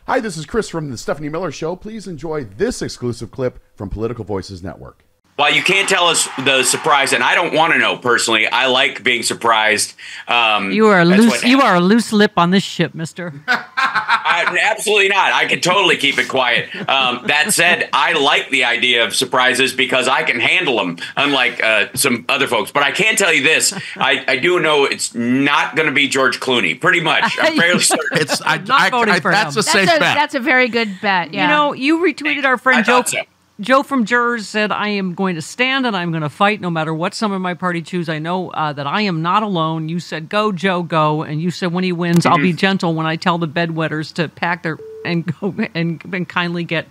Hi, this is Chris from the Stephanie Miller Show. Please enjoy this exclusive clip from Political Voices Network. Well, you can't tell us the surprise, and I don't want to know personally. I like being surprised. You are a loose lip on this ship, mister. Absolutely not. I can totally keep it quiet. That said, I like the idea of surprises because I can handle them, unlike some other folks. But I can tell you this. I do know it's not going to be George Clooney, pretty much. I'm fairly certain. Not voting for him. That's a safe bet. That's a very good bet, yeah. You know, you retweeted our friend Joe. Joe from Jers said, I am going to stand and I'm going to fight no matter what some of my party choose. I know that I am not alone. You said, go, Joe, go. And you said, when he wins, I'll be gentle when I tell the bedwetters to pack their and go and kindly get.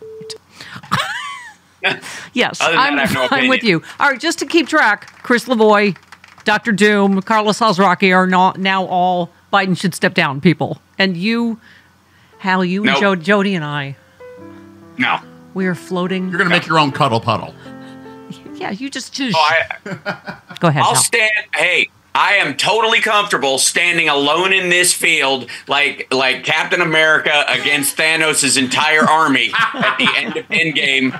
Yes, I'm with you. All right, just to keep track, Chris Lavoie, Dr. Doom, Carlos Alzraki are now all Biden should step down people. And you, Hal, you and Jody and I. No. We are floating. You're going to make your own cuddle puddle. Yeah, you just choose. Go ahead. I'll stand. Hey, I am totally comfortable standing alone in this field like Captain America against Thanos' entire army at the end of Endgame.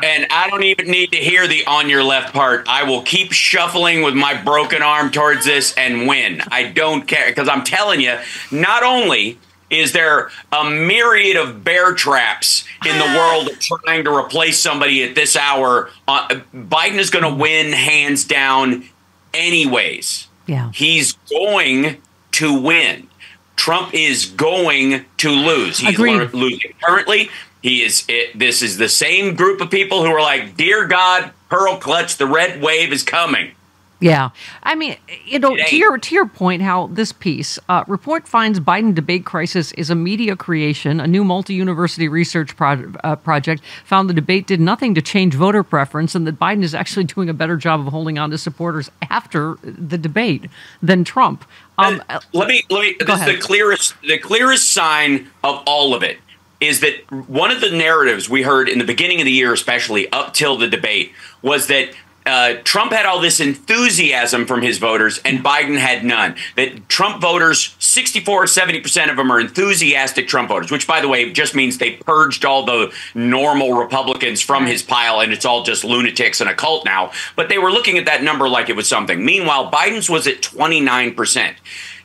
And I don't even need to hear the on your left part. I will keep shuffling with my broken arm towards this and win. I don't care, because I'm telling you, not only is there a myriad of bear traps in the world of trying to replace somebody at this hour, Biden is going to win hands down anyways. Yeah. He's going to win. Trump is going to lose. He's losing currently. This is the same group of people who are like, dear God, Pearl Clutch, the red wave is coming. Yeah. I mean, to your point, how this piece, report finds Biden debate crisis is a media creation. A new multi-university research project found the debate did nothing to change voter preference and that Biden is actually doing a better job of holding on to supporters after the debate than Trump. Let me this is the clearest sign of all of it is that one of the narratives we heard in the beginning of the year, especially up till the debate, was that Trump had all this enthusiasm from his voters and Biden had none. That Trump voters, 64 or 70% of them are enthusiastic Trump voters, which, by the way, just means they purged all the normal Republicans from his pile and it's all just lunatics and a cult now. But they were looking at that number like it was something. Meanwhile, Biden's was at 29%.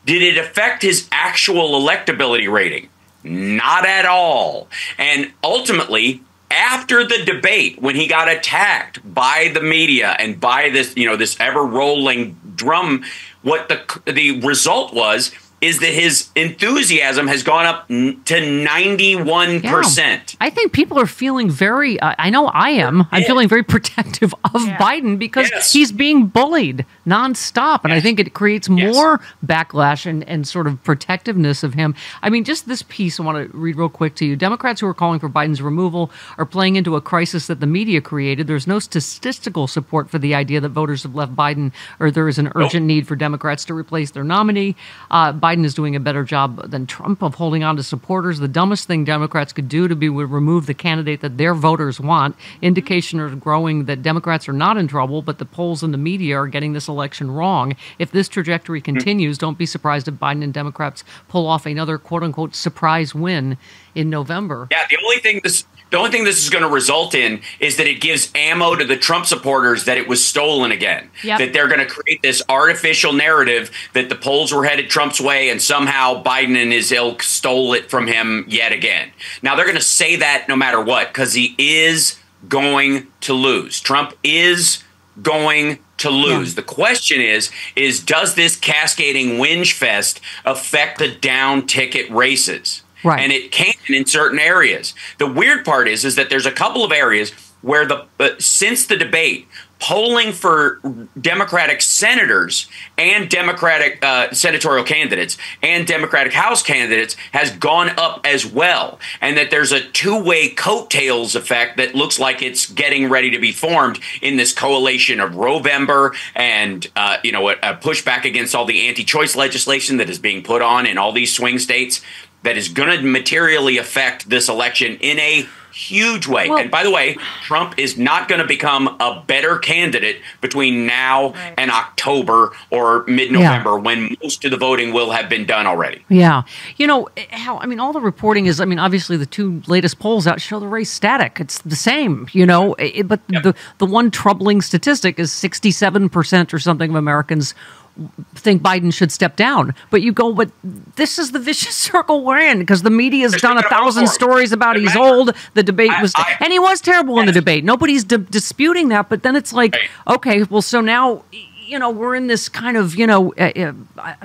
Did it affect his actual electability rating? Not at all. And ultimately, after the debate, when he got attacked by the media and by this, this ever-rolling drum, what the result was is that his enthusiasm has gone up to 91%. Yeah. I think people are feeling very, I know I am, I'm feeling very protective of Biden because he's being bullied nonstop. And I think it creates more backlash and sort of protectiveness of him. I mean, just this piece I want to read real quick to you. Democrats who are calling for Biden's removal are playing into a crisis that the media created. There's no statistical support for the idea that voters have left Biden or there is an urgent need for Democrats to replace their nominee. Biden is doing a better job than Trump of holding on to supporters. The dumbest thing Democrats could do would remove the candidate that their voters want. Indication is growing that Democrats are not in trouble, but the polls and the media are getting this election wrong. If this trajectory continues, don't be surprised if Biden and Democrats pull off another quote-unquote surprise win in November. Yeah, the only thing this is going to result in is that it gives ammo to the Trump supporters that it was stolen again. Yep. That they're going to create this artificial narrative that the polls were headed Trump's way and somehow Biden and his ilk stole it from him yet again. Now, they're going to say that no matter what because he is going to lose. Trump is going to lose. Yeah. The question is does this cascading whinge fest affect the down ticket races? Right. And it can in certain areas. The weird part is that there's a couple of areas where since the debate, polling for Democratic senators and Democratic senatorial candidates and Democratic House candidates has gone up as well. And that there's a two-way coattails effect that looks like it's getting ready to be formed in this coalition of Rovember and, a pushback against all the anti-choice legislation that is being put on in all these swing states that is going to materially affect this election in a huge way. Well, and by the way, Trump is not going to become a better candidate between now and October or mid-November when most of the voting will have been done already. Yeah. You know, all the reporting is, obviously the two latest polls out show the race static. It's the same, but the one troubling statistic is 67% or something of Americans think Biden should step down. But this is the vicious circle we're in, because the media's done 1,000 stories about he's old. The debate and he was terrible in the debate. Nobody's disputing that. But then it's like, okay, well, so now, we're in this kind of, a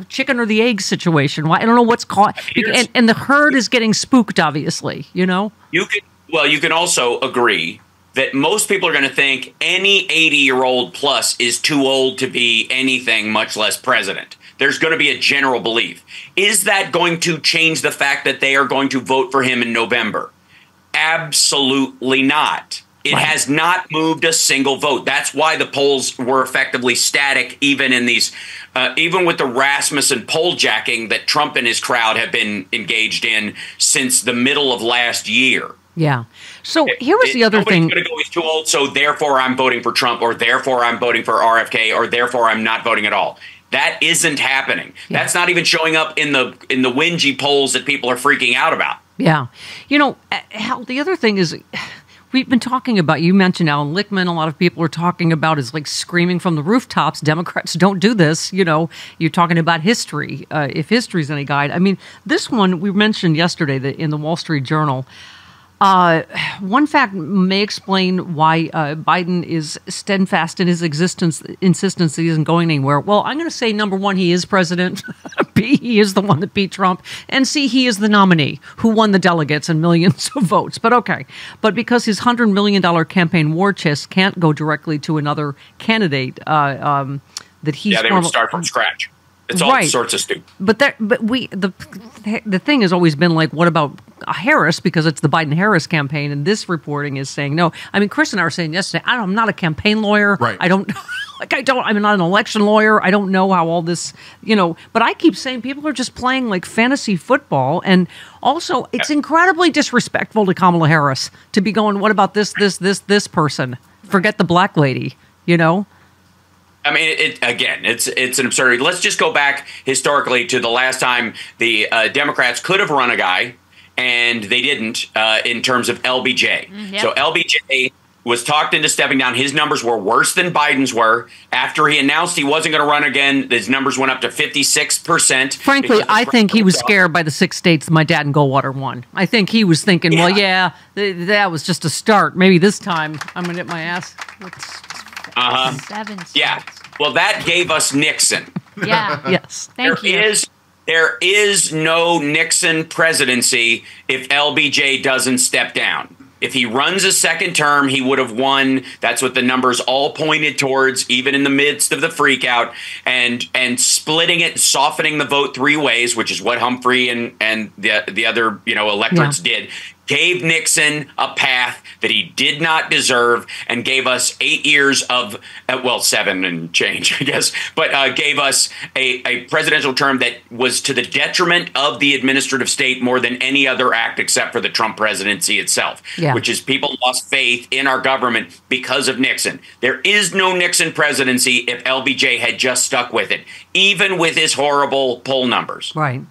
chicken or the egg situation. I don't know what's caught. And the herd is getting spooked, obviously, You can also agree that most people are going to think any 80-year-old plus is too old to be anything, much less president. There's going to be a general belief. Is that going to change the fact that they are going to vote for him in November? Absolutely not. It has not moved a single vote. That's why the polls were effectively static, even in these, even with the Rasmussen poll jacking that Trump and his crowd have been engaged in since the middle of last year. Yeah. So here was the other thing. Nobody's going to go, he's too old, so therefore I'm voting for Trump, or therefore I'm voting for RFK, or therefore I'm not voting at all. That isn't happening. Yeah. That's not even showing up in the whingy polls that people are freaking out about. Yeah. Hal, the other thing is, we've been talking about, you mentioned Alan Lichtman, a lot of people are talking about is like screaming from the rooftops, Democrats don't do this. You're talking about history, if history's any guide. This one we mentioned yesterday in the Wall Street Journal. One fact may explain why Biden is steadfast in his insistence that he isn't going anywhere. Well, I'm going to say, number one, he is president. B, he is the one that beat Trump. And C, he is the nominee who won the delegates and millions of votes. But okay. But because his $100 million campaign war chest can't go directly to another candidate that he's... Yeah, they would start from scratch. It's all sorts of stupid. But the thing has always been like, what about Harris? Because it's the Biden-Harris campaign, and this reporting is saying no. Chris and I were saying yesterday, I'm not a campaign lawyer. Right. I'm not an election lawyer. I don't know how all this, but I keep saying people are just playing like fantasy football. And also it's incredibly disrespectful to Kamala Harris to be going, what about this person? Forget the black lady, It's an absurdity. Let's just go back historically to the last time the Democrats could have run a guy, and they didn't, in terms of LBJ. So LBJ was talked into stepping down. His numbers were worse than Biden's were. After he announced he wasn't going to run again, his numbers went up to 56%. Frankly, I think he was scared by the 6 states my dad and Goldwater won. I think he was thinking, that was just a start. Maybe this time I'm going to get my ass. 7 states. Yeah. Well, that gave us Nixon. Yeah. Yes. Thank you. There is no Nixon presidency if LBJ doesn't step down. If he runs a second term, he would have won. That's what the numbers all pointed towards, even in the midst of the freakout, and splitting it, softening the vote 3 ways, which is what Humphrey and the other electorates did. Gave Nixon a path that he did not deserve, and gave us 8 years of, 7 and change, I guess, but gave us a presidential term that was to the detriment of the administrative state more than any other act except for the Trump presidency itself, which is people lost faith in our government because of Nixon. There is no Nixon presidency if LBJ had just stuck with it, even with his horrible poll numbers. Right.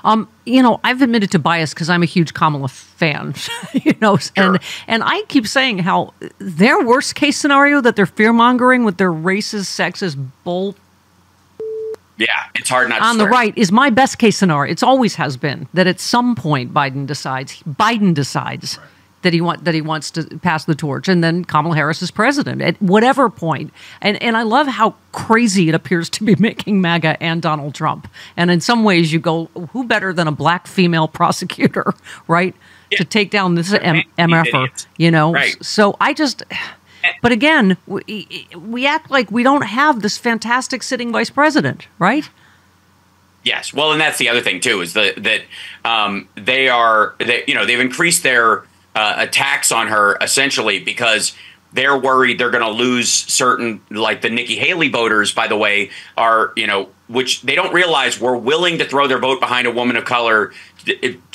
I've admitted to bias because I'm a huge Kamala fan, and I keep saying how their worst case scenario that they're fear mongering with their racist, sexist bull. Yeah, it's hard not to on the right is my best case scenario. It's always has been that at some point Biden decides that he wants to pass the torch, and then Kamala Harris is president at whatever point. And I love how crazy it appears to be making MAGA and Donald Trump. And in some ways, you go, who better than a black female prosecutor, right, to take down this MFer, Right. So I just. But again, we act like we don't have this fantastic sitting vice president, right? Yes. Well, and that's the other thing too, is that they've increased their attacks on her essentially because they're worried they're going to lose certain, like the Nikki Haley voters, by the way, are, which they don't realize were willing to throw their vote behind a woman of color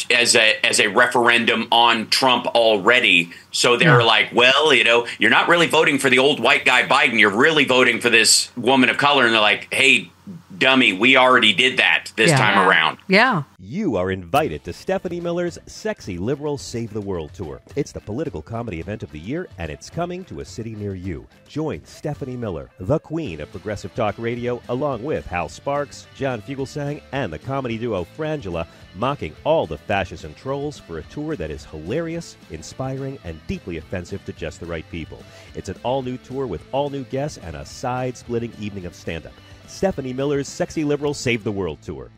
as a referendum on Trump already. So they're like, well, you're not really voting for the old white guy Biden. You're really voting for this woman of color. And they're like, hey, dummy, we already did that this time around. Yeah. You are invited to Stephanie Miller's Sexy Liberal Save the World Tour. It's the political comedy event of the year, and it's coming to a city near you. Join Stephanie Miller, the queen of progressive talk radio, along with Hal Sparks, John Fugelsang, and the comedy duo Frangela, mocking all the fascists and trolls for a tour that is hilarious, inspiring, and deeply offensive to just the right people. It's an all-new tour with all-new guests and a side-splitting evening of stand-up. Stephanie Miller's Sexy Liberal Save the World Tour.